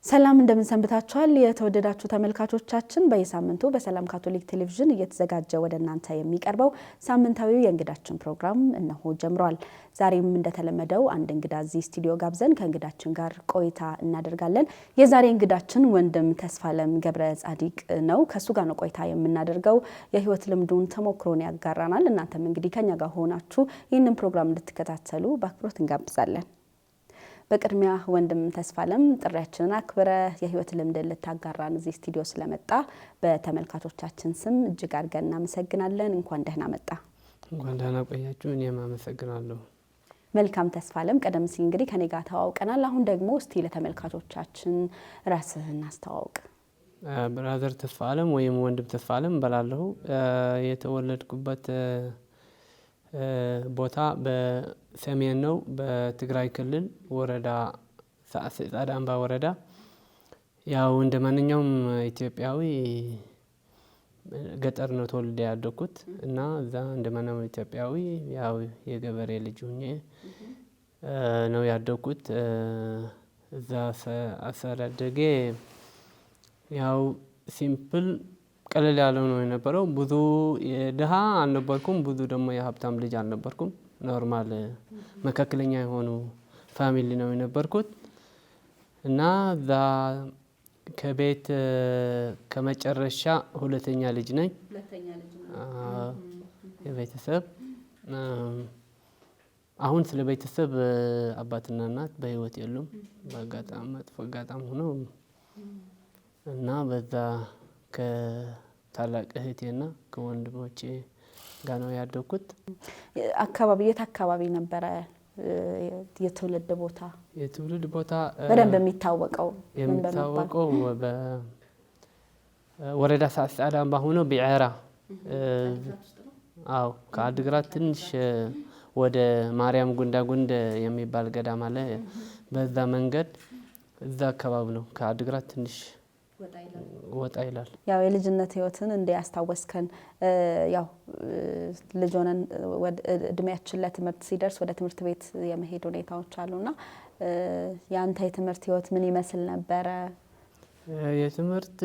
ሰላም እንደምን ሰንብታችኋል የተወደዳችሁ ተመልካቾቻችን በየሳምንቱ በሰላም ካቶሊክ ቴሌቪዥን እየተዘጋጀ ወደ እናንተ የሚቀርበው ሳምንታዊው የእንግዳችን ፕሮግራም እነሆ ጀምሯል። ዛሬም እንደተለመደው አንድ እንግዳ እዚህ ስቱዲዮ ጋብዘን ከእንግዳችን ጋር ቆይታ እናደርጋለን። የዛሬ እንግዳችን ወንድም ተስፋለም ገብረ ጻዲቅ ነው። ከሱ ጋር ነው ቆይታ የምናደርገው። የህይወት ልምዱን ተሞክሮን ያጋራናል። እናንተም እንግዲህ ከኛ ጋር ሆናችሁ ይህንን ፕሮግራም እንድትከታተሉ በአክብሮት እንጋብዛለን። በቅድሚያ ወንድም ተስፋለም ጥሪያችንን አክብረ የህይወት ልምድ ልታጋራን እዚህ ስቱዲዮ ስለመጣ በተመልካቾቻችን ስም እጅግ አድርገን እናመሰግናለን። እንኳን ደህና መጣ። እንኳን ደህና ቆያችሁ። እኔም አመሰግናለሁ። መልካም ተስፋለም፣ ቀደም ሲል እንግዲህ ከኔ ጋር ተዋውቀናል። አሁን ደግሞ እስቲ ለተመልካቾቻችን ራስህን አስተዋውቅ። ብራዘር ተስፋለም ወይም ወንድም ተስፋለም በላለሁ። የተወለድኩበት ቦታ በሰሜን ነው፣ በትግራይ ክልል ወረዳ ጻዕዳ አምባ ወረዳ። ያው እንደማንኛውም ኢትዮጵያዊ ገጠር ነው ተወልጄ ያደኩት እና እዛ እንደማንኛውም ኢትዮጵያዊ ያው የገበሬ ልጅ ሆኜ ነው ያደኩት። እዛ አስተዳደጌ ያው ሲምፕል ቀለል ያለው ነው የነበረው። ብዙ የድሃ አልነበርኩም፣ ብዙ ደግሞ የሀብታም ልጅ አልነበርኩም። ኖርማል መካከለኛ የሆኑ ፋሚሊ ነው የነበርኩት እና እዛ ከቤት ከመጨረሻ ሁለተኛ ልጅ ነኝ የቤተሰብ። አሁን ስለ ቤተሰብ አባትና እናት በህይወት የሉም፣ በአጋጣሚ መጥፎ አጋጣሚ ሆኖ እና በዛ ከታላቅ እህቴና ከወንድሞቼ ጋር ነው ያደኩት። አካባቢ የት አካባቢ ነበረ የትውልድ ቦታ? የትውልድ ቦታ በደንብ የሚታወቀው ወረዳ ጻዕዳ አምባ ሆኖ ቢዕራ። አዎ ከአድግራት ትንሽ ወደ ማርያም ጉንዳጉንድ የሚባል ገዳም አለ። በዛ መንገድ እዛ አካባቢ ነው። ከአድግራት ትንሽ ወጣ ይላል። ያው የልጅነት ህይወትን እንዲያስታወስከን ያው ልጅ ሆነን እድሜያችን ለትምህርት ሲደርስ ወደ ትምህርት ቤት የመሄድ ሁኔታዎች አሉና ያንተ የትምህርት ህይወት ምን ይመስል ነበረ? የትምህርት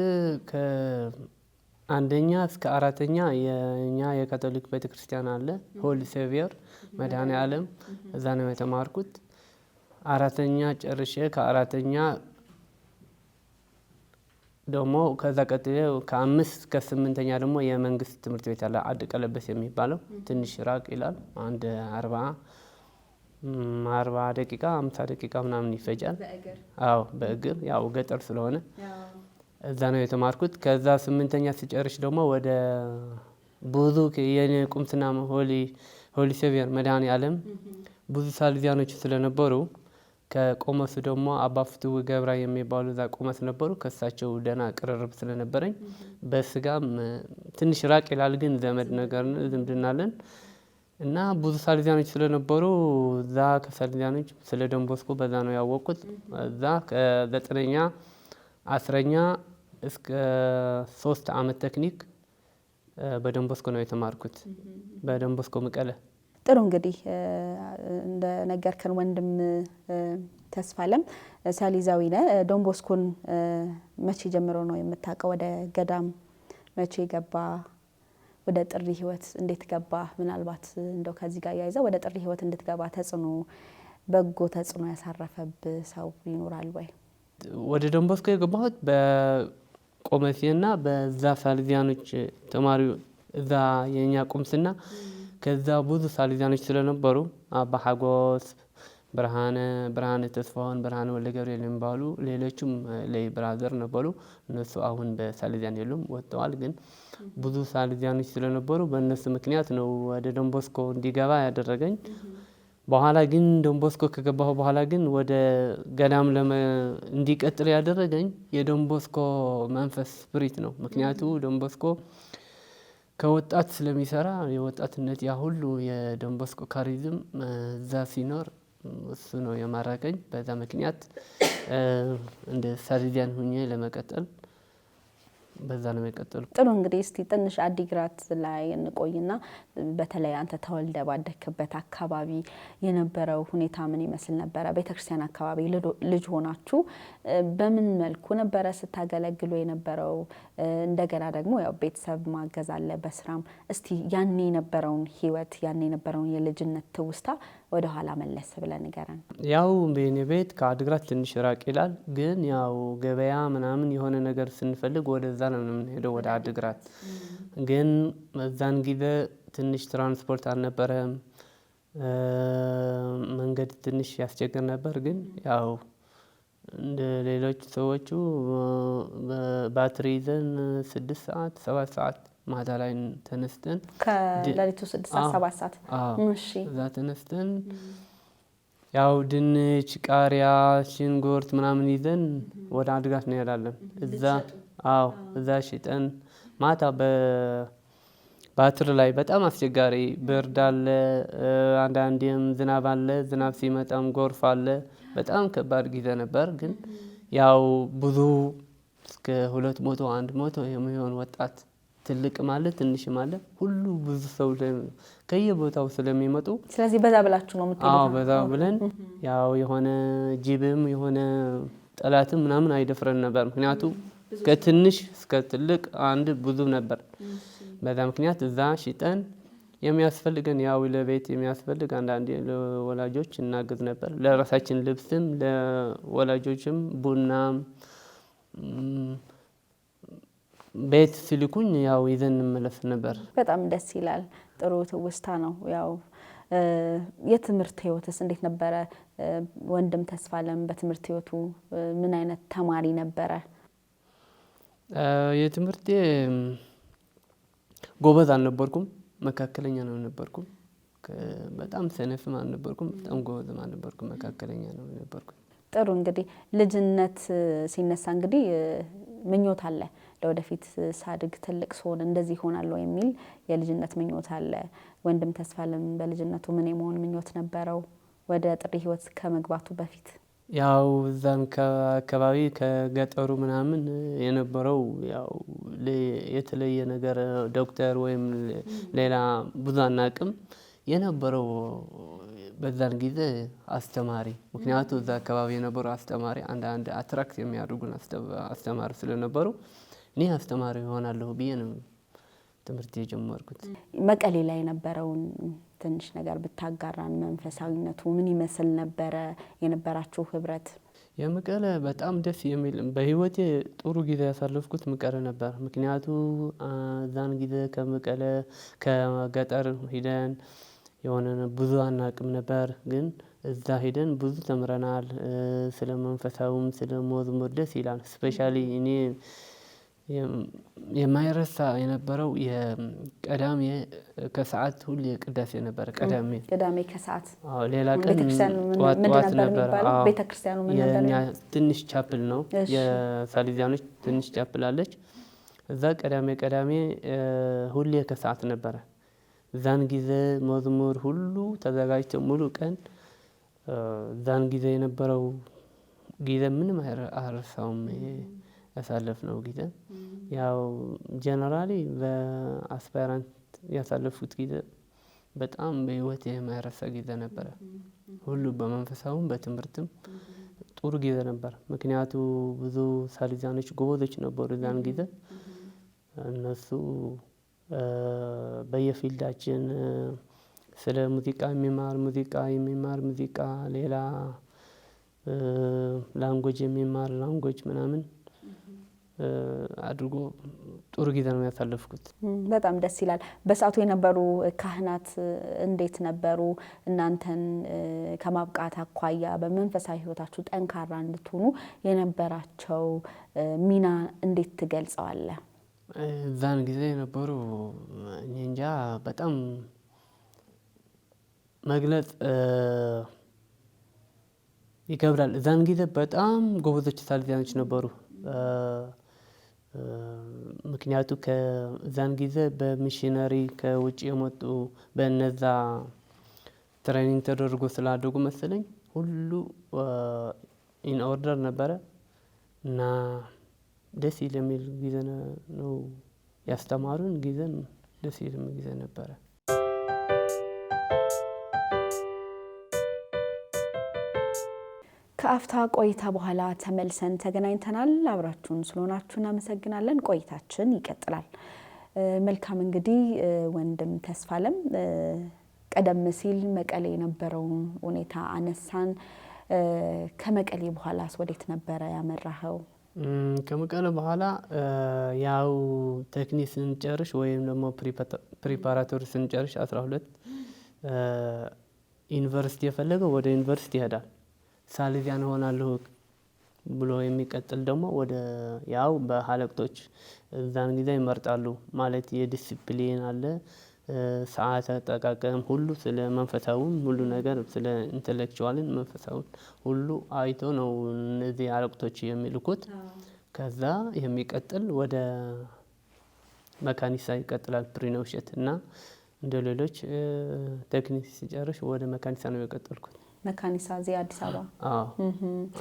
ከአንደኛ እስከ አራተኛ የኛ የካቶሊክ ቤተክርስቲያን አለ፣ ሆሊ ሴቪየር መድኃኔዓለም፣ እዛ ነው የተማርኩት። አራተኛ ጨርሼ ከአራተኛ ደግሞ ከዛ ቀጥሎ ከአምስት እስከ ስምንተኛ ደግሞ የመንግስት ትምህርት ቤት አለ፣ አድ ቀለበስ የሚባለው ትንሽ ራቅ ይላል። አንድ 40 ደቂቃ 50 ደቂቃ ምናምን ይፈጃል። አዎ በእግር ያው ገጠር ስለሆነ እዛ ነው የተማርኩት። ከዛ ስምንተኛ ሲጨርሽ ደግሞ ወደ ብዙ የኔ ቁምስና ሆሊ ሴቪየር መድኃኔዓለም ብዙ ሳልዚያኖች ስለነበሩ ከቆመሱ ደግሞ አባ ፍትው ገብራ የሚባሉ እዛ ቆመስ ነበሩ። ከሳቸው ደህና ቅርርብ ስለነበረኝ በስጋም ትንሽ ራቅ ይላል፣ ግን ዘመድ ነገር ዝምድና አለን እና ብዙ ሳልዚያኖች ስለነበሩ እዛ ከሳልዚያኖች ስለ ዶን ቦስኮ በዛ ነው ያወቅኩት። እዛ ከ9ኛ 10ኛ እስከ 3 ዓመት ቴክኒክ በዶን ቦስኮ ነው የተማርኩት፣ በዶን ቦስኮ መቀለ። ጥሩ እንግዲህ እንደ ነገርከን ወንድም ተስፋለም ሳሊዛዊ ነህ። ዶን ቦስኮን መቼ ጀምሮ ነው የምታውቀው? ወደ ገዳም መቼ ገባ? ወደ ጥሪ ህይወት እንዴት ገባ? ምናልባት እንደው ከዚህ ጋር ያይዘው ወደ ጥሪ ህይወት እንድትገባ በጎ ተጽዕኖ ያሳረፈብህ ሰው ይኖራል ወይ? ወደ ዶን ቦስኮ የገባሁት በቆመሴና በዛ ሳልዚያኖች ተማሪ እዛ የኛ ቁምስና ከዛ ብዙ ሳልዚያኖች ስለነበሩ አባ ሐጎስ፣ ብርሃነ ተስፋውን፣ ብርሃነ ወልደ ገብርኤል የሚባሉ ሌሎችም ላይ ብራዘር ነበሩ። እነሱ አሁን በሳልዚያን የሉም፣ ወጥተዋል። ግን ብዙ ሳልዚያኖች ስለነበሩ በእነሱ ምክንያት ነው ወደ ዶን ቦስኮ እንዲገባ ያደረገኝ። በኋላ ግን ዶን ቦስኮ ከገባሁ በኋላ ግን ወደ ገዳም እንዲቀጥል ያደረገኝ የዶን ቦስኮ መንፈስ ስፕሪት ነው። ምክንያቱ ዶን ቦስኮ ከወጣት ስለሚሰራ የወጣትነት ያ ሁሉ የዶን ቦስኮ ካሪዝም እዛ ሲኖር እሱ ነው የማራቀኝ። በዛ ምክንያት እንደ ሳልዚያን ሁኜ ለመቀጠል በዛ ነው የቀጠሉ። ጥሩ እንግዲህ እስቲ ትንሽ አዲግራት ላይ እንቆይና በተለይ አንተ ተወልደ ባደክበት አካባቢ የነበረው ሁኔታ ምን ይመስል ነበረ? ቤተክርስቲያን አካባቢ ልጅ ሆናችሁ በምን መልኩ ነበረ ስታገለግሉ የነበረው? እንደገና ደግሞ ያው ቤተሰብ ማገዝ አለ በስራም። እስቲ ያኔ የነበረውን ህይወት ያኔ የነበረውን የልጅነት ትውስታ ወደ ኋላ መለስ ብለን ንገረን። ያው በኔ ቤት ከአዲግራት ትንሽ ራቅ ይላል፣ ግን ያው ገበያ ምናምን የሆነ ነገር ስንፈልግ ወደዛ ነው የምንሄደው ወደ አዲግራት። ግን በዛን ጊዜ ትንሽ ትራንስፖርት አልነበረም፣ መንገድ ትንሽ ያስቸግር ነበር። ግን ያው እንደ ሌሎች ሰዎቹ ባትሪ ይዘን 6 ሰዓት 7 ሰዓት ማታ ላይ ተነስተን ከሌሊቱ 6 ሰዓት 7 ሰዓት እሺ እዛ ተነስተን ያው ድንች፣ ቃሪያ፣ ሽንኩርት ምናምን ይዘን ወደ አዲግራት እንሄዳለን። እዛ ሽጠን ማታ በባትር ላይ በጣም አስቸጋሪ ብርድ አለ፣ አንዳንዴም ዝናብ አለ። ዝናብ ሲመጣም ጎርፍ አለ። በጣም ከባድ ጊዜ ነበር። ግን ያው ብዙ እስከ 200 100 የሚሆን ወጣት ትልቅ ማለት ትንሽ ማለት ሁሉ ብዙ ሰው ከየቦታው ስለሚመጡ ስለዚህ በዛ ብላችሁ ነው የምትሄዱት? በዛ ብለን ያው የሆነ ጅብም የሆነ ጠላትም ምናምን አይደፍረን ነበር። ምክንያቱም ከትንሽ እስከ ትልቅ አንድ ብዙ ነበር። በዛ ምክንያት እዛ ሽጠን የሚያስፈልገን ያው ለቤት የሚያስፈልግ አንዳንዴ ለወላጆች እናግዝ ነበር። ለራሳችን ልብስም ለወላጆችም ቡናም ቤት ሲልኩኝ ያው ይዘን እንመለስ ነበር። በጣም ደስ ይላል። ጥሩ ትውስታ ነው። ያው የትምህርት ህይወትስ እንዴት ነበረ? ወንድም ተስፋለም በትምህርት ህይወቱ ምን አይነት ተማሪ ነበረ? የትምህርቴ ጎበዝ አልነበርኩም፣ መካከለኛ ነው ነበርኩም። በጣም ሰነፍም አልነበርኩም፣ በጣም ጎበዝም አልነበርኩም፣ መካከለኛ ነው ነበርኩኝ። ጥሩ እንግዲህ ልጅነት ሲነሳ እንግዲህ ምኞት አለ። ለወደፊት ሳድግ ትልቅ ስሆን እንደዚህ ሆናለሁ የሚል የልጅነት ምኞት አለ። ወንድም ተስፋለም በልጅነቱ ምን የመሆን ምኞት ነበረው ወደ ጥሪ ህይወት ከመግባቱ በፊት? ያው እዛም አካባቢ ከገጠሩ ምናምን የነበረው ያው የተለየ ነገር ዶክተር ወይም ሌላ ብዙ አናውቅም የነበረው በዛን ጊዜ አስተማሪ። ምክንያቱም እዛ አካባቢ የነበሩ አስተማሪ አንዳንድ አትራክት የሚያደርጉን አስተማሪ ስለነበሩ እኔ አስተማሪ እሆናለሁ ብዬ ነው ትምህርት የጀመርኩት። መቀሌ ላይ የነበረውን ትንሽ ነገር ብታጋራን። መንፈሳዊነቱ ምን ይመስል ነበረ? የነበራችሁ ህብረት? የመቀሌ በጣም ደስ የሚል በህይወቴ ጥሩ ጊዜ ያሳለፍኩት መቀሌ ነበር። ምክንያቱም እዛን ጊዜ ከመቀሌ ከገጠር ሂደን የሆነ ብዙ አናውቅም ነበር። ግን እዛ ሄደን ብዙ ተምረናል። ስለ መንፈሳዊም ስለ መዝሙር ደስ ይላል። ስፔሻሊ እኔ የማይረሳ የነበረው የቅዳሜ ከሰዓት ሁሌ ቅዳሴ ነበር። ቅዳሜ ከሰዓት ሌላ ቀን ጠዋት ነበር። ቤተክርስቲያኑ ምን ነበር? የኛ ትንሽ ቻፕል ነው፣ የሳሊዛኖች ትንሽ ቻፕል አለች። እዛ ቅዳሜ ሁሌ ከሰዓት ነበረ። እዛን ጊዜ መዝሙር ሁሉ ተዘጋጅቶ ሙሉ ቀን እዛን ጊዜ የነበረው ጊዜ ምንም አልረሳውም። ያሳለፍነው ጊዜ ያው ጀነራሊ በአስፓራንት ያሳለፉት ጊዜ በጣም በህይወቴ የማይረሳ ጊዜ ነበረ። ሁሉ በመንፈሳዊም በትምህርትም ጥሩ ጊዜ ነበር። ምክንያቱም ብዙ ሳሊዛኖች ጎበዞች ነበሩ እዛን ጊዜ። እነሱ በየፊልዳችን ስለ ሙዚቃ የሚማር ሙዚቃ፣ ሌላ ላንጉዌጅ የሚማር ላንጉዌጅ ምናምን አድርጎ ጥሩ ጊዜ ነው ያሳለፍኩት። በጣም ደስ ይላል። በሰዓቱ የነበሩ ካህናት እንዴት ነበሩ? እናንተን ከማብቃት አኳያ በመንፈሳዊ ህይወታችሁ ጠንካራ እንድትሆኑ የነበራቸው ሚና እንዴት ትገልጸዋለህ? እዛን ጊዜ የነበሩ እኔ እንጃ በጣም መግለጽ ይከብዳል። እዛን ጊዜ በጣም ጎበዞች ሳሊዛኖች ነበሩ። ምክንያቱም ከዛን ጊዜ በሚሽነሪ ከውጭ የመጡ በእነዛ ትሬኒንግ ተደርጎ ስላደጉ መሰለኝ ሁሉ ኢን ኦርደር ነበረ እና ደስ የሚል ጊዜ ነው ያስተማሩን። ጊዜም ደስ የሚል ጊዜ ነበረ። ከአፍታ ቆይታ በኋላ ተመልሰን ተገናኝተናል። አብራችሁን ስለሆናችሁ እናመሰግናለን። ቆይታችን ይቀጥላል። መልካም እንግዲህ ወንድም ተስፋለም ቀደም ሲል መቀሌ የነበረውን ሁኔታ አነሳን። ከመቀሌ በኋላስ ወዴት ነበረ ያመራኸው? ከመቀሌ በኋላ ያው ቴክኒክ ስንጨርስ ወይም ደግሞ ፕሪፓራቶሪ ስንጨርስ 12 ዩኒቨርሲቲ የፈለገው ወደ ዩኒቨርሲቲ ይሄዳል። ሳልዚያን ሆናለሁ ብሎ የሚቀጥል ደግሞ ወደ ያው በሀለቅቶች እዛን ጊዜ ይመርጣሉ። ማለት የዲሲፕሊን አለ፣ ሰዓት አጠቃቀም ሁሉ ስለ መንፈሳዊም ሁሉ ነገር ስለ ኢንተሌክቹዋልን መንፈሳዊን ሁሉ አይቶ ነው እነዚህ ሀለቅቶች የሚልኩት። ከዛ የሚቀጥል ወደ መካኒሳ ይቀጥላል ፕሪነውሸት እና እንደ ሌሎች ቴክኒክ ሲጨርስ ወደ መካኒሳ ነው የቀጠልኩት። መካኒሳ እዚህ አዲስ አበባ? አዎ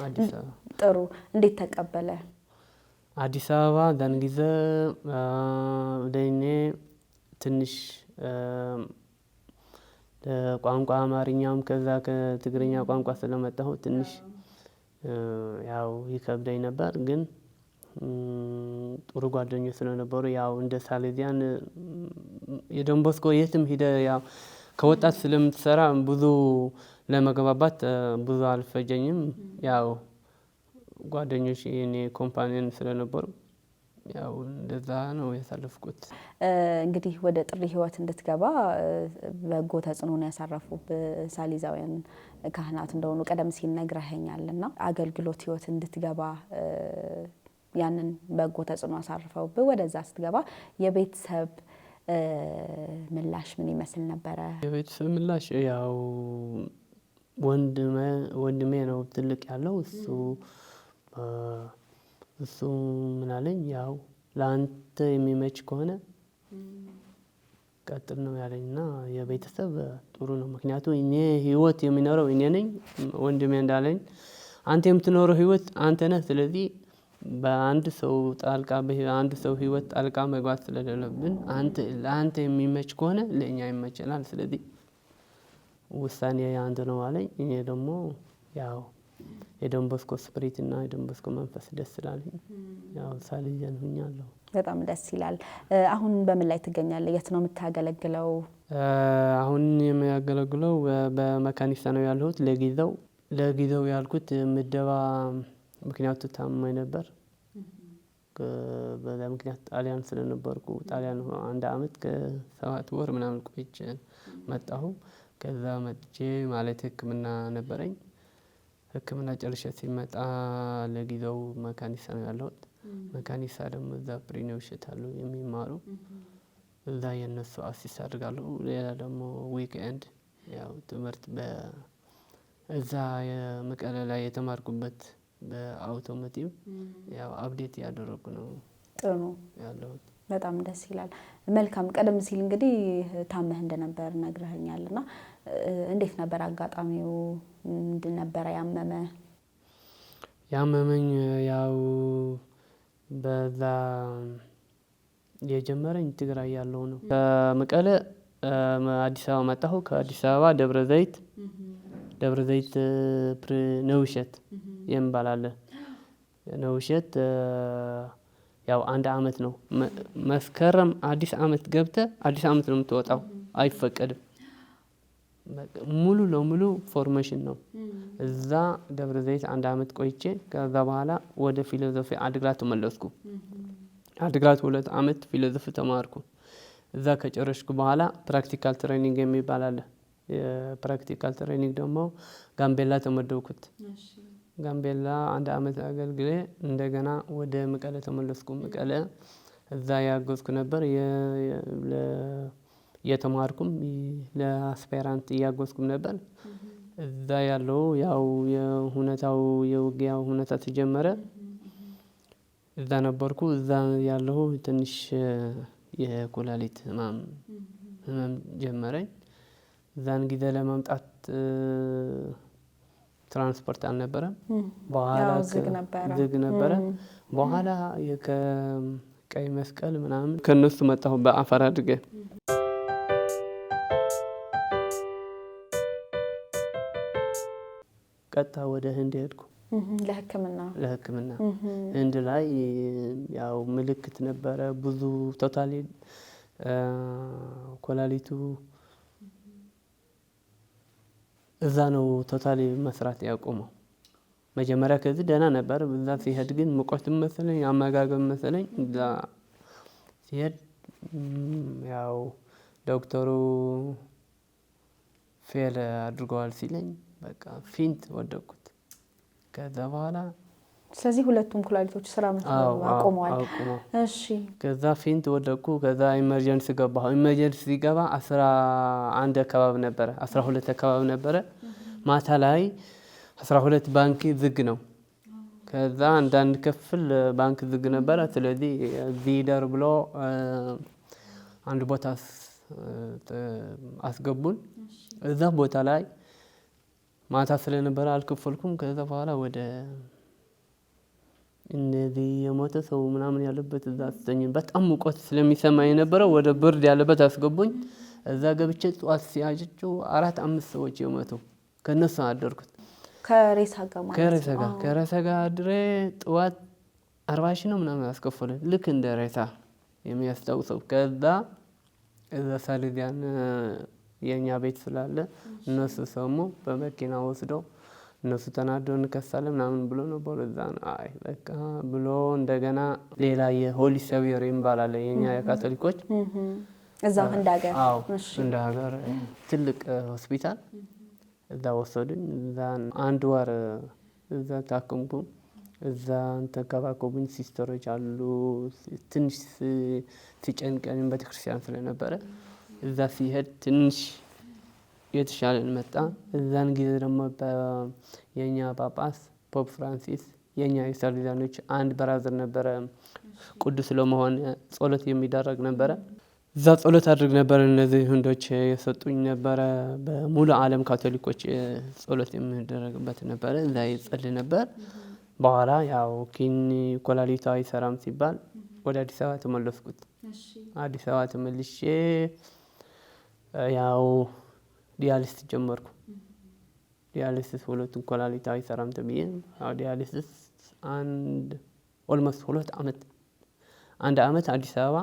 አዲስ አበባ። ጥሩ። እንዴት ተቀበለ? አዲስ አበባ ዛን ጊዜ ለእኔ ትንሽ ቋንቋ አማርኛም ከዛ ከትግርኛ ቋንቋ ስለመጣሁ ትንሽ ያው ይከብደኝ ነበር። ግን ጥሩ ጓደኞች ስለነበሩ ያው እንደ ሳሌዚያን የዶንቦስኮ የትም ሂደ ያው ከወጣት ስለምትሰራ ብዙ ለመግባባት ብዙ አልፈጀኝም። ያው ጓደኞች የኔ ኮምፓኒየን ስለነበሩ ያው እንደዛ ነው ያሳለፍኩት። እንግዲህ ወደ ጥሪ ህይወት እንድትገባ በጎ ተጽዕኖ ያሳረፉ ሳሊዛውያን ካህናት እንደሆኑ ቀደም ሲል ነግረኸኛልና አገልግሎት ህይወት እንድትገባ ያንን በጎ ተጽዕኖ አሳርፈው ወደዛ ስትገባ የቤተሰብ ምላሽ ምን ይመስል ነበረ? የቤተሰብ ምላሽ ያው ወንድሜ ነው ትልቅ ያለው እሱ ምን አለኝ፣ ያው ለአንተ የሚመች ከሆነ ቀጥል ነው ያለኝና የቤተሰብ ጥሩ ነው። ምክንያቱም እኔ ህይወት የሚኖረው እኔ ነኝ። ወንድሜ እንዳለኝ አንተ የምትኖረው ህይወት አንተ ነህ። ስለዚህ በአንድ ሰው ህይወት ጣልቃ መግባት ስለሌለብን ለአንተ የሚመች ከሆነ ለእኛ ይመቸናል። ስለዚህ ውሳኔ አንተ ነው አለኝ። እኔ ደግሞ ያው የዶንቦስኮ ስፕሪት እና የዶንቦስኮ መንፈስ ደስ ስላለኝ ያው ሳልዚያን ሆኛለሁ። በጣም ደስ ይላል። አሁን በምን ላይ ትገኛለህ? የት ነው የምታገለግለው? አሁን የሚያገለግለው በመካኒሳ ነው ያለሁት። ለጊዜው ያልኩት ምደባ ምክንያቱ ታማኝ ነበር። በዛ ምክንያት ጣሊያን ስለነበርኩ ጣሊያን 1 አመት ከ7 ወር ምናምን ቆይቼ መጣሁ። ከዛ መጥቼ ማለት ህክምና ነበረኝ። ህክምና ጨርሼ ሲመጣ ለጊዜው መካኒሳ ነው ያለሁት። መካኒሳ ደግሞ እዛ ፕሪነውሸት አሉ የሚማሩ እዛ የነሱ አሲስት አድርጋለሁ። ሌላ ደግሞ ዊክኤንድ ያው ትምህርት እዛ የመቀሌ ላይ የተማርኩበት በአውቶሞቲቭ ያው አፕዴት ያደረኩ ነው። ጥሩ ያለሁት። በጣም ደስ ይላል። መልካም። ቀደም ሲል እንግዲህ ታመህ እንደነበር ነግረኸኛልና እንዴት ነበር አጋጣሚው? ምንድን ነበር ያመመኝ? ያው በዛ የጀመረኝ ትግራይ ያለው ነው። ከመቀሌ አዲስ አበባ መጣሁ። ከአዲስ አበባ ደብረ ዘይት ነውሸት የሚባል አለ። ነውሸት ያው 1 አመት ነው። መስከረም አዲስ አመት ገብተህ አዲስ አመት ነው የምትወጣው። አይፈቀድም። ሙሉ ለሙሉ ፎርሜሽን ነው። እዛ ደብረ ዘይት 1 አመት ቆይቼ ከዛ በኋላ ወደ ፊሎዞፊ አድግራት ተመለስኩ። አድግራት 2 አመት ፊሎዞፊ ተማርኩ። እዛ ከጨረስኩ በኋላ ፕራክቲካል ትሬኒንግ የሚባል አለ። የፕራክቲካል ትሬኒንግ ደግሞ ጋምቤላ ተመደብኩት። ጋምቤላ 1 አመት አገልግሌ እንደገና ወደ መቀሌ ተመለስኩ። መቀሌ እዛ ያገዝኩ ነበር። የተማርኩም ለአስፔራንት እያገዝኩም ነበር። እዛ ያለው ያው የውጊያው ሁኔታ ተጀመረ። እዛ ነበርኩ። እዛ ያለው ትንሽ የኩላሊት ህመም ጀመረኝ። እዛን ጊዜ ለመምጣት ትራንስፖርት አልነበረም። በኋላ ዝግ ነበረ። በኋላ ከቀይ መስቀል ምናምን ከነሱ መጣሁ በአፋር አድርጌ ቀጥታ ወደ ህንድ ሄድኩ ለሕክምና። ህንድ ላይ ያው ምልክት ነበረ ብዙ ቶታሊ ኮላሊቱ እዛ ነው ቶታሊ መስራት ያቆመው። መጀመሪያ ከዚህ ደህና ነበር። እዛ ሲሄድ ግን ሙቀትም መሰለኝ አመጋገብ መሰለኝ እዛ ሲሄድ ያው ዶክተሩ ፌል አድርገዋል ሲለኝ በቃ ፊንት ወደቅኩት። ከዛ በኋላ ስለዚህ ሁለቱም ኩላሊቶች ስራ መስራት አቆመዋል። እሺ ከዛ ፊንት ወደቅኩ። ከዛ ኢመርጀንሲ ገባሁ። ኢመርጀንሲ ሲገባ 11 አካባቢ ነበረ 12 አካባቢ ነበረ። ማታ ላይ 12 ባንክ ዝግ ነው። ከዛ አንዳንድ ክፍል ባንክ ዝግ ነበረ። ስለዚህ ቪደር ብሎ አንድ ቦታ አስገቡን። እዛ ቦታ ላይ ማታ ስለነበረ አልከፈልኩም። ከዛ በኋላ ወደ እንደዚህ የሞተ ሰው ምናምን ያለበት እዛ አስተኛኝ። በጣም ሙቀት ስለሚሰማኝ የነበረው ወደ ብርድ ያለበት አስገቡኝ። እዛ ገብቼ ጠዋት ሲያጭጩ 4-5 ሰዎች የሞቱ ከነሱ አደርኩት። ከሬሳ ጋር ማለት ከሬሳ ጋር አድሬ ጠዋት 40 ሺህ ነው ምናምን አስከፈሉኝ። ልክ እንደ ሬሳ የሚያስታውሰው። ከዛ እዛ ሳልዲያን የኛ ቤት ስላለ እነሱ ሰሙ በመኪና ወስደው እነሱ ተናደው እንከሳለን ምናምን ብሎ ነበር። እዛ አይ በቃ ብሎ እንደገና ሌላ የሆሊ ሰቪየር ይባላል የኛ የካቶሊኮች እዛው እንደ ሀገር ትልቅ ሆስፒታል እዛ ወሰዱኝ። እዛ 1 ወር እዛ ታከምኩ። እዛ ተንከባከቡኝ። ሲስተሮች አሉ። ትንሽ ሲጨንቀኝ ቤተክርስቲያን ስለነበረ እዛ ሲሄድ ትንሽ የተሻለን መጣ። እዛን ጊዜ ደግሞ የኛ ጳጳስ ፖፕ ፍራንሲስ የኛ የሳልዲያኖች አንድ ብራዘር ነበረ። ቅዱስ ለመሆን ጸሎት የሚደረግ ነበረ። እዛ ጸሎት አድርግ ነበር። እነዚህ ህንዶች የሰጡኝ ነበረ። በሙሉ ዓለም ካቶሊኮች ጸሎት የሚደረግበት ነበረ። እዛ ይጸልይ ነበር። በኋላ ያው ኮላሊቷ አይሰራም ሲባል ወደ አዲስ አበባ ተመለስኩት። አዲስ አበባ ተመልሼ ያው ዲያሊሲስ ጀመርኩ። ዲያሊሲስ ሁለቱም ኮላሊት አይሰራም ተብዬ ያው ዲያሊሲስ ኦልሞስት 2 ዓመት 1 ዓመት አዲስ አበባ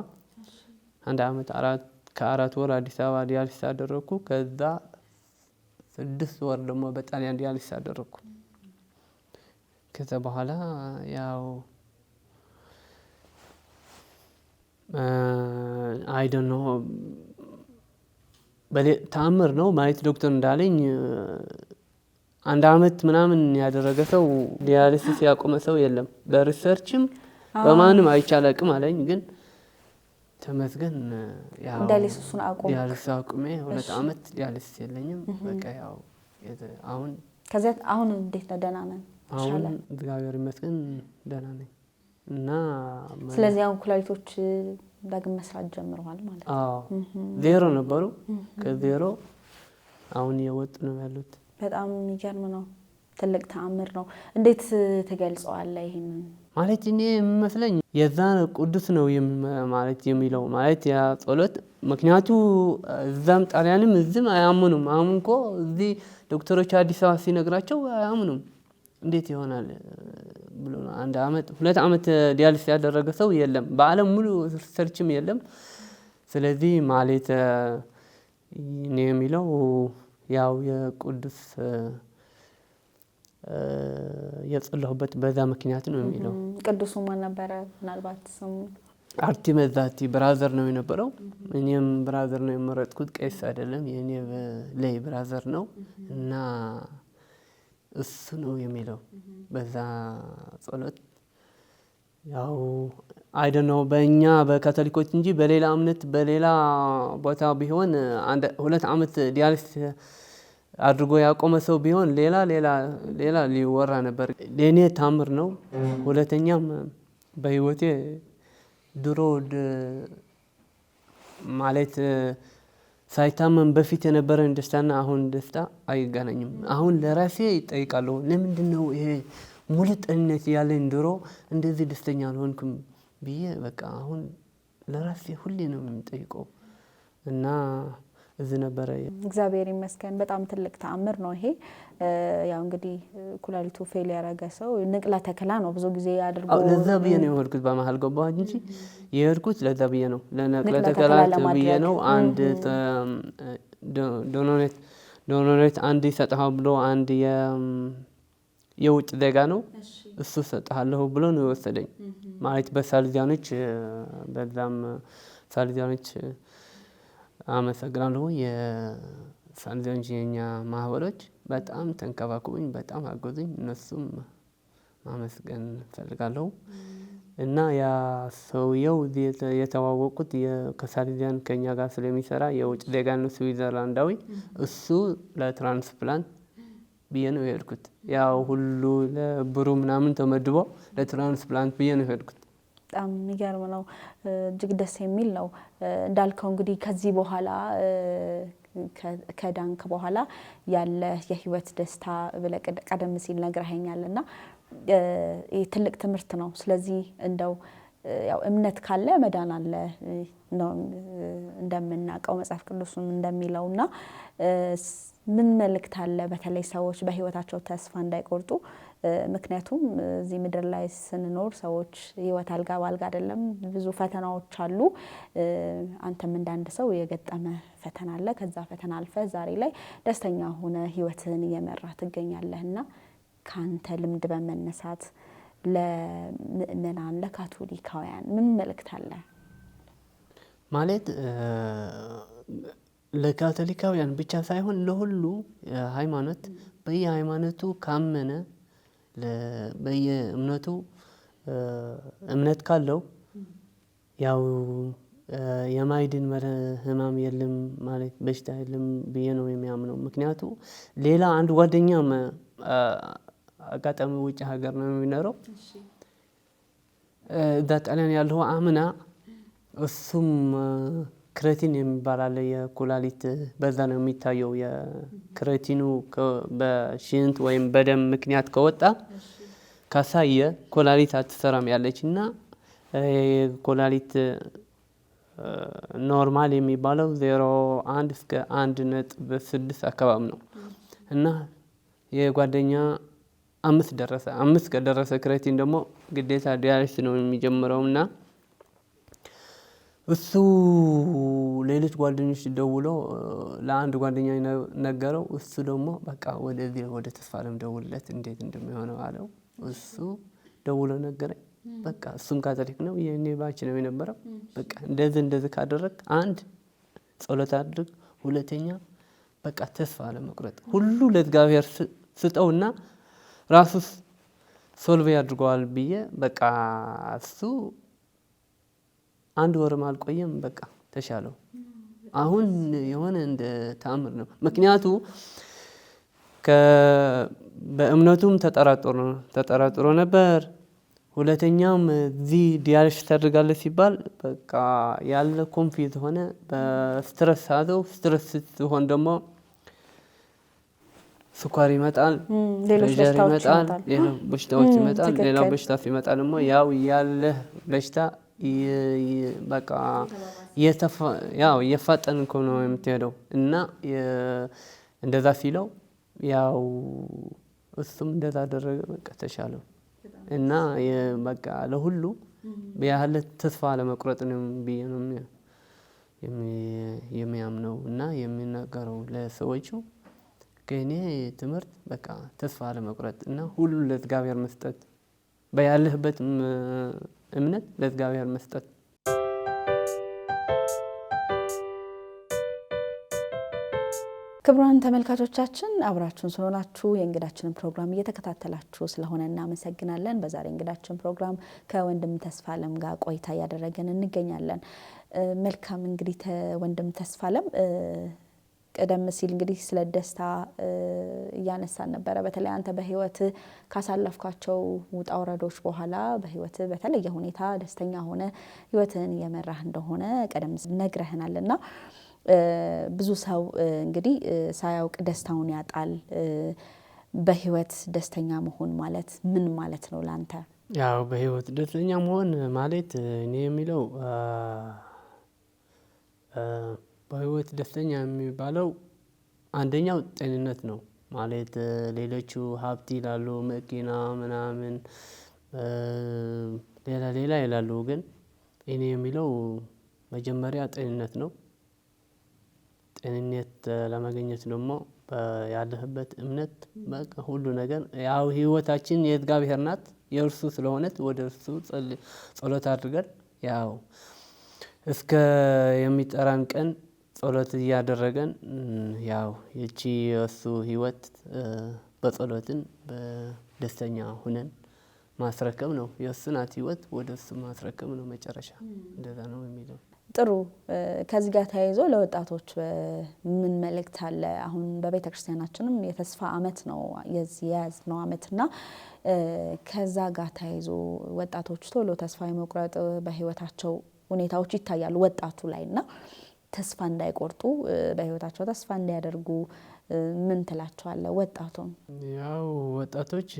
1 ዓመት ከ4 ወር አዲስ አበባ ዲያሊሲስ አደረኩ። ከዛ 6 ወር ደግሞ በጣሊያን ዲያሊሲስ አደረኩ። ከዛ በኋላ ያው አይ ዶንት ኖ ተአምር ነው ማለት ዶክተር እንዳለኝ 1 ዓመት ምናምን ያደረገ ሰው ዲያሊሲስ ያቆመ ሰው የለም። በሪሰርችም በማንም አይቻልም አለኝ። ግን ተመስገን ያው ዲያሊሲሱን አቆሜ 2 ዓመት ዲያሊሲስ የለኝም። በቃ ያው አሁን ከዛ አሁን እንዴት ነው? ደህና ነኝ። አሁን እግዚአብሔር ይመስገን ደህና ነኝ። እና ስለዚህ አሁን ኩላሊቶች ዳግም መስራት ጀምረዋል ማለት ነው። ዜሮ ነበሩ። ከዜሮ አሁን የወጡ ነው ያሉት። በጣም የሚገርም ነው። ትልቅ ተአምር ነው። እንዴት ትገልጸዋለህ ይሄንን? ማለት እኔ የሚመስለኝ የዛን ቅዱስ ነው ማለት የሚለው ማለት ያ ጸሎት። ምክንያቱ እዛም ጣሊያንም እዚህም አያምኑም። አሁን እኮ እዚህ ዶክተሮች አዲስ አበባ ሲነግራቸው አያምኑም። እንዴት ይሆናል ብሎ 1 ዓመት 2 ዓመት ዲያሊሲስ ያደረገ ሰው የለም። በዓለም ሙሉ ሪሰርችም የለም። ስለዚህ ማለት እኔ የሚለው ያው የቅዱስ የጸለሁበት በዛ ምክንያት ነው የሚለው። ቅዱሱ ማን ነበረ? ምናልባት ስሙ አርቲመዛቲ ብራዘር ነው የነበረው። እኔም ብራዘር ነው የመረጥኩት፣ ቄስ አይደለም። የኔ ላይ ብራዘር ነው እና እሱ ነው የሚለው በዛ ጸሎት። ያው አይ ዶንት ኖ በእኛ በካቶሊኮች እንጂ በሌላ እምነት በሌላ ቦታ ቢሆን 2 ዓመት ዲያሊሲስ አድርጎ ያቆመ ሰው ቢሆን ሌላ ሊወራ ነበር። ለኔ ታምር ነው። ሁለተኛም በህይወቴ ድሮ ማለት ሳይታመም በፊት የነበረን ደስታና አሁን ደስታ አይገናኝም። አሁን ለራሴ እጠይቃለሁ ለምንድነው ይሄ ሙሉ ጤንነት ያለኝ ድሮ እንደዚህ ደስተኛ አልሆንኩም ብዬ በቃ አሁን ለራሴ ሁሌ ነው የምጠይቀው እና እዚህ ነበረ። እግዚአብሔር ይመስገን በጣም ትልቅ ተአምር ነው ይሄ። ያው እንግዲህ ኩላሊቱ ፌል ያደረገ ሰው ንቅለ ተከላ ነው ብዙ ጊዜ አድርጎ ለዛ ብዬ ነው የሄድኩት። በመሀል ገባሁ እንጂ የሄድኩት ለዛ ብዬ ነው ለንቅለ ተከላ ብዬ ነው። አንድ ዶኖሬት አንድ ይሰጥሃል ብሎ አንድ የውጭ ዜጋ ነው እሱ ሰጥሃለሁ ብሎ ነው የወሰደኝ ማለት በሳልዚያኖች በዛም ሳልዚያኖች አመሰግናለሁ። የሳልዚያኖች የኛ ማህበሮች በጣም ተንከባከቡኝ፣ በጣም አገዙኝ። እነሱም ማመስገን ፈልጋለሁ። እና ያ ሰውየው የተዋወቁት ከሳልዚያን ከኛ ጋር ስለሚሰራ የውጭ ዜጋ ነው ስዊዘርላንዳዊ። እሱ ለትራንስፕላንት ብዬ ነው የሄድኩት። ያው ሁሉ ለብሩ ምናምን ተመድቦ ለትራንስፕላንት ብዬ ነው የሄድኩት። በጣም የሚገርም ነው። እጅግ ደስ የሚል ነው። እንዳልከው እንግዲህ ከዚህ በኋላ ከዳንክ በኋላ ያለ የህይወት ደስታ ብለህ ቀደም ሲል ነግረኸኛልና ይህ ትልቅ ትምህርት ነው። ስለዚህ እንደው ያው እምነት ካለ መዳን አለ ነው እንደምናውቀው መጽሐፍ ቅዱስም እንደሚለውና ምን መልእክት አለ በተለይ ሰዎች በህይወታቸው ተስፋ እንዳይቆርጡ? ምክንያቱም እዚህ ምድር ላይ ስንኖር ሰዎች ህይወት አልጋ ባልጋ አይደለም፣ ብዙ ፈተናዎች አሉ። አንተም እንዳንድ ሰው የገጠመ ፈተና አለ። ከዛ ፈተና አልፈ ዛሬ ላይ ደስተኛ ሆነ ህይወትን እየመራህ ትገኛለህና ካንተ ልምድ በመነሳት ለምእመናን ለካቶሊካውያን ምን መልእክት አለ? ማለት ለካቶሊካውያን ብቻ ሳይሆን ለሁሉ ሃይማኖት በየሃይማኖቱ ካመነ በየእምነቱ እምነት ካለው ያው የማይድን ህማም የለም ማለት በሽታ የለም ብዬ ነው የሚያምነው። ምክንያቱ ሌላ አንድ ጓደኛም አጋጣሚ ውጭ ሀገር ነው የሚኖረው። እዛ ጣሊያን ያለው አምና እሱም ክሬቲን የሚባል አለ የኩላሊት በዛ ነው የሚታየው። የክሬቲኑ በሽንት ወይም በደም ምክንያት ከወጣ ካሳየ ኩላሊት አትሰራም ያለችና ኩላሊት ኖርማል የሚባለው 0.1 እስከ 1.6 አካባቢ ነው እና የጓደኛ 5 ደረሰ። 5 ከደረሰ ክሬቲን ደግሞ ግዴታ ዲያሊሲስ ነው የሚጀምረውና እሱ ሌሎች ጓደኞች ደውሎ ለአንድ ጓደኛ ነገረው። እሱ ደግሞ በቃ ወደ ተስፋ ዓለም ደውልለት እንዴት እንደሚሆነው አለው። እሱ ደውሎ ነገረኝ። በቃ እሱም ካቶሊክ ነው የኔ ባች ነው የነበረው። በቃ እንደዚህ ካደረግ አንድ ጸሎት አድርግ፣ ሁለተኛ በቃ ተስፋ አለመቁረጥ ሁሉ ለእግዚአብሔር ስጠውና ራሱስ ሶልቭ ያድርገዋል ብዬ በቃ እሱ አንድ ወርም አልቆየም በቃ ተሻለው። አሁን የሆነ እንደ ተአምር ነው። ምክንያቱ በእምነቱም ተጠራጥሮ ነበር። ሁለተኛም እዚህ ዲያሊሲስ ታደርጋለህ ሲባል በቃ ያለ ኮንፊውዝ ሆነ። በስትረስ አዘው። ስትረስ ስትሆን ደግሞ ስኳር ይመጣል፣ ሌሎች በሽታዎች ይመጣል። ሌላው በሽታ ሲመጣ ደግሞ ያው ያለ በሽታ በቃ እየፋጠንክ ነው የምትሄደው እና እንደዛ ሲለው ያው እሱም እንደዛ አደረገ። በቃ ተሻለው እና በቃ ለሁሉ ያለ ተስፋ ለመቁረጥ ነው ብዬ ነው የሚያምነው እና የሚናገረው ለሰዎቹ ከእኔ ትምህርት በቃ ተስፋ ለመቁረጥ እና ሁሉ ለእግዚአብሔር መስጠት፣ በያለህበት እምነት ለእግዚአብሔር መስጠት። ክቡራን ተመልካቾቻችን አብራችሁን ስለሆናችሁ የእንግዳችንን ፕሮግራም እየተከታተላችሁ ስለሆነ እናመሰግናለን። በዛሬ እንግዳችን ፕሮግራም ከወንድም ተስፋለም ጋር ቆይታ እያደረገን እንገኛለን። መልካም እንግዲህ ወንድም ተስፋለም ቀደም ሲል እንግዲህ ስለ ደስታ እያነሳን ነበረ። በተለይ አንተ በህይወት ካሳለፍካቸው ውጣ ወረዶች በኋላ በህይወት በተለየ ሁኔታ ደስተኛ ሆነ ህይወትን እየመራህ እንደሆነ ቀደም ሲል ነግረህናልና ብዙ ሰው እንግዲህ ሳያውቅ ደስታውን ያጣል። በህይወት ደስተኛ መሆን ማለት ምን ማለት ነው ላንተ? ያው በህይወት ደስተኛ መሆን ማለት እኔ የሚለው በህይወት ደስተኛ የሚባለው አንደኛው ጤንነት ነው ማለት ሌሎቹ ሀብት ይላሉ መኪና ምናምን ሌላ ሌላ ይላሉ ግን እኔ የሚለው መጀመሪያ ጤንነት ነው። ጤንነት ለማግኘት ደግሞ ያለህበት እምነት በቃ ሁሉ ነገር ያው ህይወታችን የእግዚአብሔር ናት የእርሱ ስለሆነች ወደ እርሱ ጸሎት አድርገን ያው እስከ የሚጠራን ቀን ጸሎት እያደረገን ያው ይቺ የእሱ ህይወት በጸሎትን በደስተኛ ሆነን ማስረከብ ነው። የእሱ ናት ህይወት ወደ እሱ ማስረከብ ነው መጨረሻ እንደዛ ነው የሚለው። ጥሩ። ከዚህ ጋር ተያይዞ ለወጣቶች ምን መልእክት አለ? አሁን በቤተክርስቲያናችንም የተስፋ አመት ነው የዚህ የያዝነው አመትና ከዛ ጋር ተያይዞ ወጣቶች ቶሎ ተስፋ የመቁረጥ በህይወታቸው ሁኔታዎች ይታያሉ ወጣቱ ላይና ተስፋ እንዳይቆርጡ በህይወታቸው ተስፋ እንዲያደርጉ ምን ትላቸዋለህ ወጣቱን? ያው ወጣቶች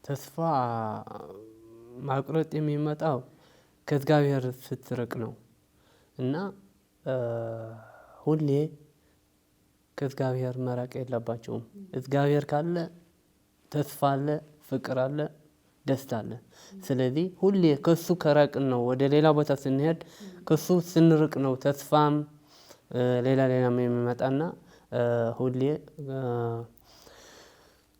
ተስፋ ማቁረጥ የሚመጣው ከእግዚአብሔር ስትርቅ ነው እና ሁሌ ከእግዚአብሔር መራቅ የለባቸውም። እግዚአብሔር ካለ ተስፋ አለ፣ ፍቅር አለ፣ ደስታ አለ። ስለዚህ ሁሌ ከሱ ከራቅን ነው ወደ ሌላ ቦታ ስንሄድ ከሱ ስንርቅ ነው ተስፋም ሌላ ሌላም የሚመጣና ሁሌ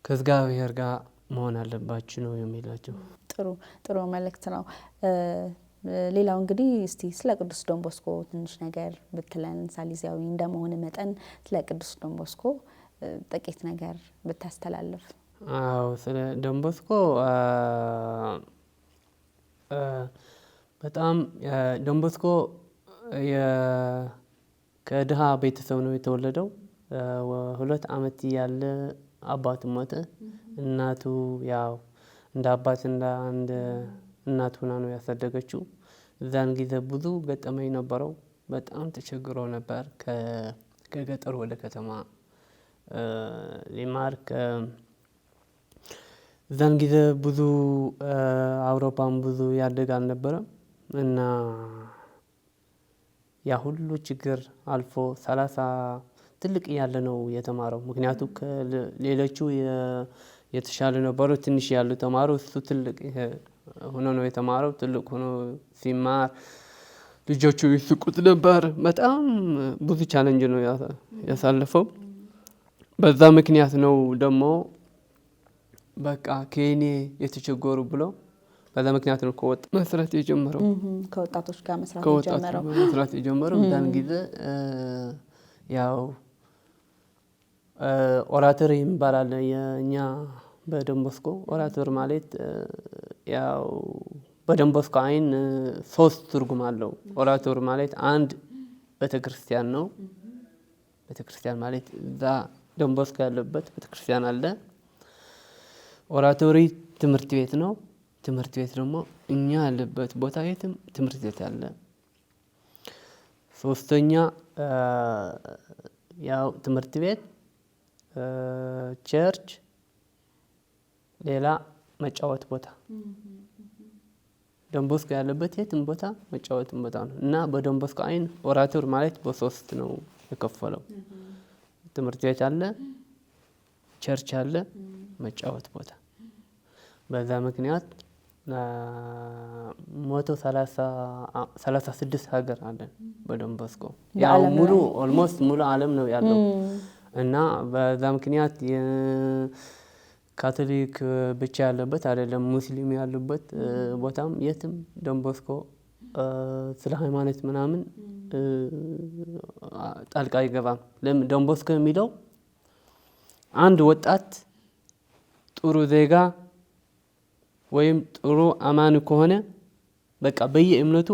ከእግዚአብሔር ጋር መሆን አለባችሁ ነው የሚላቸው። ጥሩ መልእክት ነው። ሌላው እንግዲህ እስቲ ስለ ቅዱስ ዶን ቦስኮ ትንሽ ነገር ብትለን፣ ሳሊዛዊ እንደመሆን መጠን ስለ ቅዱስ ዶን ቦስኮ ጥቂት ነገር ብታስተላልፍ። አዎ ስለ ዶን ቦስኮ በጣም ዶን ቦስኮ ከድሃ ቤተሰብ ነው የተወለደው። 2 አመት ያለ አባቱ ሞተ። እናቱ ያው እንደ አባት እንደ አንድ እናት ሆና ነው ያሳደገችው። እዛን ጊዜ ብዙ ገጠመኝ ነበረው። በጣም ተቸግሮ ነበር ከገጠር ወደ ከተማ ሊማር። እዛን ጊዜ ብዙ አውሮፓም ብዙ ያደግ አልነበረም እና ያ ሁሉ ችግር አልፎ 30 ትልቅ ያለ ነው የተማረው። ምክንያቱም ከሌሎቹ የተሻለ ነበሩ ትንሽ ያሉ ተማሩ። እሱ ትልቅ ሆኖ ነው የተማረው። ትልቅ ሆኖ ሲማር ልጆቹ ይስቁት ነበር። በጣም ብዙ ቻሌንጅ ነው ያሳለፈው። በዛ ምክንያት ነው ደግሞ በቃ ከኔ የተቸገሩ ብሎ በዛ ምክንያት ነው ከወጣት መስራት የጀመረው። ከወጣቶች ጋር መስራት የጀመረው ያን ጊዜ ያው ኦራተር ይባላል የኛ በዶን ቦስኮ። ኦራተር ማለት ያው በዶን ቦስኮ አይን 3 ትርጉም አለው። ኦራተር ማለት አንድ ቤተክርስቲያን ነው። ቤተክርስቲያን ማለት እዛ ዶን ቦስኮ ያለበት ቤተክርስቲያን አለ። ኦራቶሪ ትምህርት ቤት ነው። ትምህርት ቤት ደግሞ እኛ ያለበት ቦታ የትም ትምህርት ቤት አለ። 3ኛ ያው ትምህርት ቤት፣ ቸርች፣ ሌላ መጫወት ቦታ። ዶን ቦስኮ ያለበት የትም ቦታ መጫወትም ቦታ ነው እና በዶን ቦስኮ አይን ኦራቶር ማለት በ3 ነው የከፈለው። ትምህርት ቤት አለ፣ ቸርች አለ፣ መጫወት ቦታ። በዛ ምክንያት 136 ሀገር አለን በዶን ቦስኮ። ያው ሙሉ ኦልሞስት ሙሉ ዓለም ነው ያለው እና በዛ ምክንያት የካቶሊክ ብቻ ያለበት አይደለም፣ ሙስሊም ያሉበት ቦታም የትም ዶን ቦስኮ ስለ ሃይማኖት ምናምን ጣልቃ አይገባም። ለምን ዶን ቦስኮ የሚለው አንድ ወጣት ጥሩ ዜጋ ወይም ጥሩ አማን ከሆነ በቃ በየእምነቱ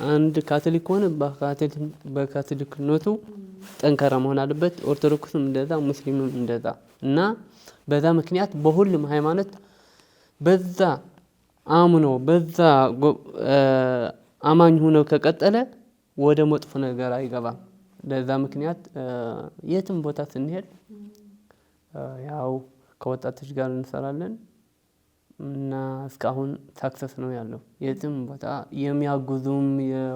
አንድ ካቶሊክ ከሆነ በካቶሊክነቱ ጠንካራ መሆን አለበት። ኦርቶዶክስም እንደዛ፣ ሙስሊምም እንደዛ እና በዛ ምክንያት በሁሉም ሃይማኖት በዛ አምኖ በዛ አማኝ ሆኖ ከቀጠለ ወደ መጥፎ ነገር አይገባም። ለዛ ምክንያት የትም ቦታ ስንሄድ ያው ከወጣቶች ጋር እንሰራለን እና እስካሁን ሳክሰስ ነው ያለው። የትም ቦታ የሚያጉዙም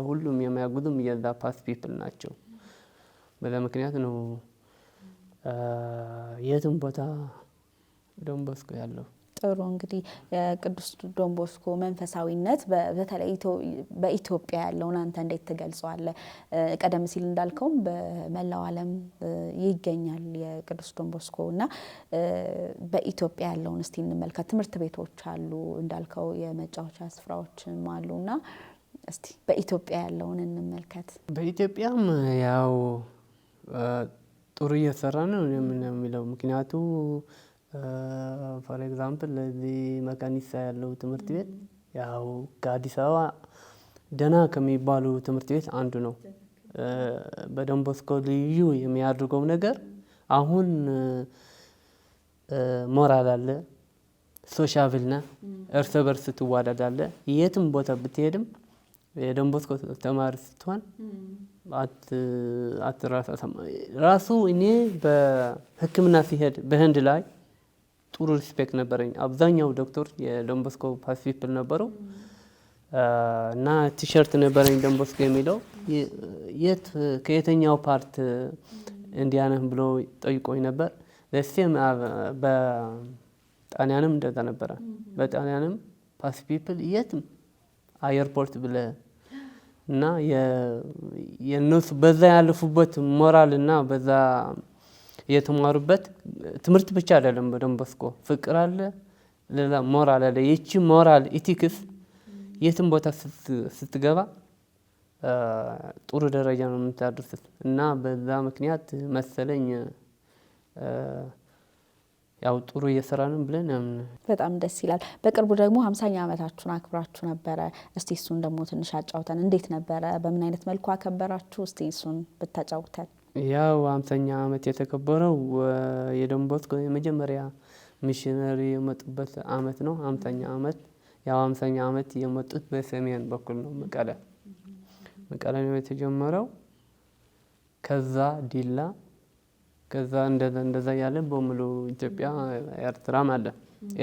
ሁሉም የሚያጉዙም የዛ ፓስ ፒፕል ናቸው። በዛ ምክንያት ነው የትም ቦታ ዶን ቦስኮ ያለው። ጥሩ እንግዲህ የቅዱስ ዶን ቦስኮ መንፈሳዊነት በተለይ በኢትዮጵያ ያለውን አንተ እንዴት ትገልጸዋለህ? ቀደም ሲል እንዳልከው በመላው ዓለም ይገኛል የቅዱስ ዶን ቦስኮ እና በኢትዮጵያ ያለውን እስቲ እንመልከት። ትምህርት ቤቶች አሉ እንዳልከው የመጫወቻ ስፍራዎችም አሉና እስቲ በኢትዮጵያ ያለውን እንመልከት። በኢትዮጵያም ያው ጥሩ እየሰራ ነው የሚለው ምክንያቱ ፎር ኤግዛምፕል ለዚህ መካኒሳ ያለው ትምህርት ቤት ያው ከአዲስ አበባ ደህና ከሚባሉ ትምህርት ቤት አንዱ ነው። በዶን ቦስኮ ልዩ የሚያደርገው ነገር አሁን ሞራል አለ፣ ሶሻብል ነህ፣ እርስ በርስ ትዋደዳለህ። የትም ቦታ ብትሄድም የዶን ቦስኮ ተማሪ ስትሆን አትራሳም። ራሱ እኔ በሕክምና ሲሄድ በህንድ ላይ ጥሩ ሪስፔክት ነበረኝ። አብዛኛው ዶክተር የዶን ቦስኮ ፓስ ፒፕል ነበሩ እና ቲሸርት ነበረኝ ዶን ቦስኮ የሚለው ከየትኛው ፓርት እንዲያነህ ብሎ ጠይቆኝ ነበር። ለሴም በጣሊያንም እንደዛ ነበረ። በጣሊያንም ፓስ ፒፕል የትም አየርፖርት ብለህ እና የነሱ በዛ ያለፉበት ሞራል እና በዛ የተማሩበት ትምህርት ብቻ አይደለም። በዶን ቦስኮ ፍቅር አለ፣ ሌላ ሞራል አለ። ይቺ ሞራል ኢቲክስ የትም ቦታ ስትገባ ጥሩ ደረጃ ነው የምታደርሱት እና በዛ ምክንያት መሰለኝ ያው ጥሩ እየሰራንም ብለን በጣም ደስ ይላል። በቅርቡ ደግሞ 50ኛ ዓመታችሁን አክብራችሁ ነበረ። እስቲ እሱን ደግሞ ትንሽ አጫውተን። እንዴት ነበረ? በምን አይነት መልኩ አከበራችሁ? እስቲ እሱን ብታጫውተን። ያው 50ኛ ዓመት የተከበረው የዶን ቦስኮ የመጀመሪያ ሚሽነሪ የመጡበት ዓመት ነው። 50ኛ ዓመት ያው 50ኛ ዓመት የመጡት በሰሜን በኩል ነው። መቀለ ነው የተጀመረው። ከዛ ዲላ፣ ከዛ እንደዛ ያለ በሙሉ ኢትዮጵያ፣ ኤርትራም አለ።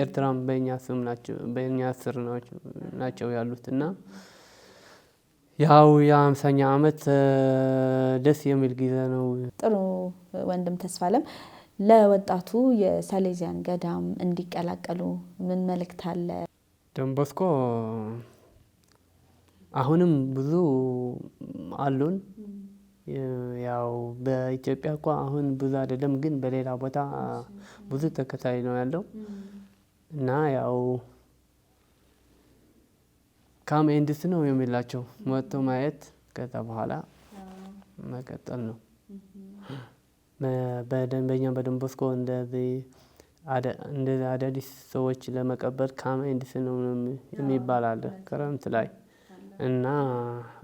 ኤርትራም በእኛ ስም ናቸው፣ በእኛ ስር ናቸው ያሉት እና ያው የ50ኛ ዓመት ደስ የሚል ጊዜ ነው። ጥሩ ወንድም ተስፋለም፣ ለወጣቱ የሳሌዚያን ገዳም እንዲቀላቀሉ ምን መልእክት አለ? ዶን ቦስኮ አሁንም ብዙ አሉን። ያው በኢትዮጵያ እኮ አሁን ብዙ አይደለም፣ ግን በሌላ ቦታ ብዙ ተከታይ ነው ያለው እና ያው ካም ኤንድስ ነው የሚላቸው መጥቶ ማየት ከዛ በኋላ መቀጠል ነው። በደንበኛ በዶን ቦስኮ እንደዚህ አዳዲስ ሰዎች ለመቀበል ካም ኤንድስ ነው የሚባል አለ ክረምት ላይ እና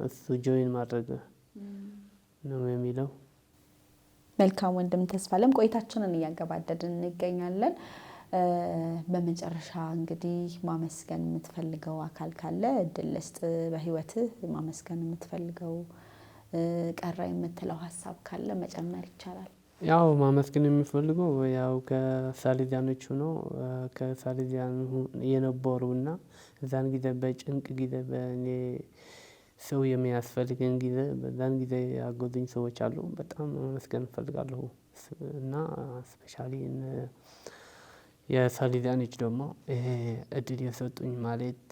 እሱ ጆይን ማድረግ ነው የሚለው። መልካም ወንድም ተስፋለም፣ ቆይታችንን እያገባደድን እንገኛለን። በመጨረሻ እንግዲህ ማመስገን የምትፈልገው አካል ካለ እድል ልስጥ። በህይወትህ ማመስገን የምትፈልገው ቀረ የምትለው ሀሳብ ካለ መጨመር ይቻላል። ያው ማመስገን የሚፈልገው ያው ከሳሌዚያኖቹ ነው። ከሳሌዚያን የነበሩና እዛን ጊዜ በጭንቅ ጊዜ በእኔ ሰው የሚያስፈልገን ጊዜ በዛን ጊዜ ያገዙኝ ሰዎች አሉ። በጣም ማመስገን እፈልጋለሁ እና ስፔሻሊ የሳሌዚያኖች ደግሞ ይሄ እድል የሰጡኝ ማለት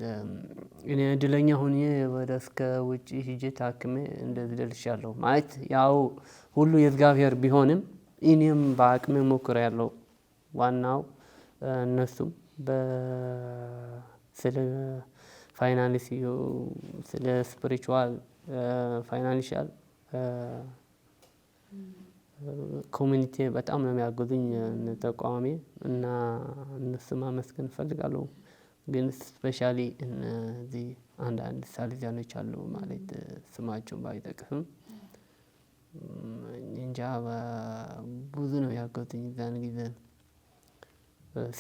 እኔ እድለኛ ሆኜ ወደ እስከ ውጭ ሂጄ ታክሜ እንደዚህ ደርሻለሁ ማለት ያው ሁሉ የእግዚአብሔር ቢሆንም እኔም በአቅሜ ሞክሬያለሁ። ዋናው እነሱም ስለ ፋይናንስ፣ ስለ ስፒሪቹዋል፣ ፋይናንሻል ኮሚኒቲ በጣም ነው የሚያግዙኝ ተቋሚ እና እነሱ ማመስገን እፈልጋለሁ። ግን ስፔሻሊ እነዚህ አንዳንድ ሳሌዚያኖች አሉ ማለት ስማቸውን ባይጠቅስም እንጃ ብዙ ነው ያገዙኝ። እዛን ጊዜ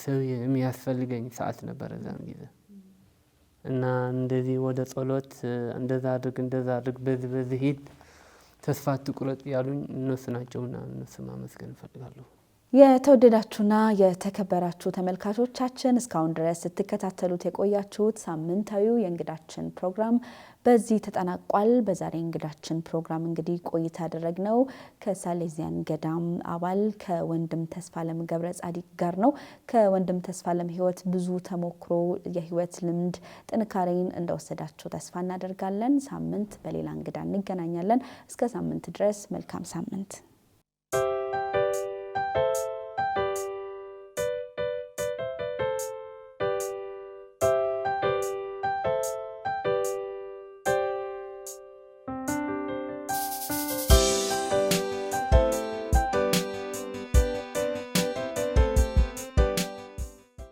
ሰው የሚያስፈልገኝ ሰዓት ነበረ እዛን ጊዜ እና እንደዚህ ወደ ጸሎት እንደዛ አድርግ በዚህ ሂድ ተስፋ አትቁረጥ ያሉኝ እነሱ ናቸውና እነሱ ማመስገን እፈልጋለሁ። የተወደዳችሁና የተከበራችሁ ተመልካቾቻችን እስካሁን ድረስ ስትከታተሉት የቆያችሁት ሳምንታዊው የእንግዳችን ፕሮግራም በዚህ ተጠናቋል። በዛሬ እንግዳችን ፕሮግራም እንግዲህ ቆይታ ያደረግነው ከሳሌዚያን ገዳም አባል ከወንድም ተስፋለም ገብረ ጻዲቅ ጋር ነው። ከወንድም ተስፋለም ህይወት ብዙ ተሞክሮ የህይወት ልምድ ጥንካሬን እንደወሰዳችሁ ተስፋ እናደርጋለን። ሳምንት በሌላ እንግዳ እንገናኛለን። እስከ ሳምንት ድረስ መልካም ሳምንት።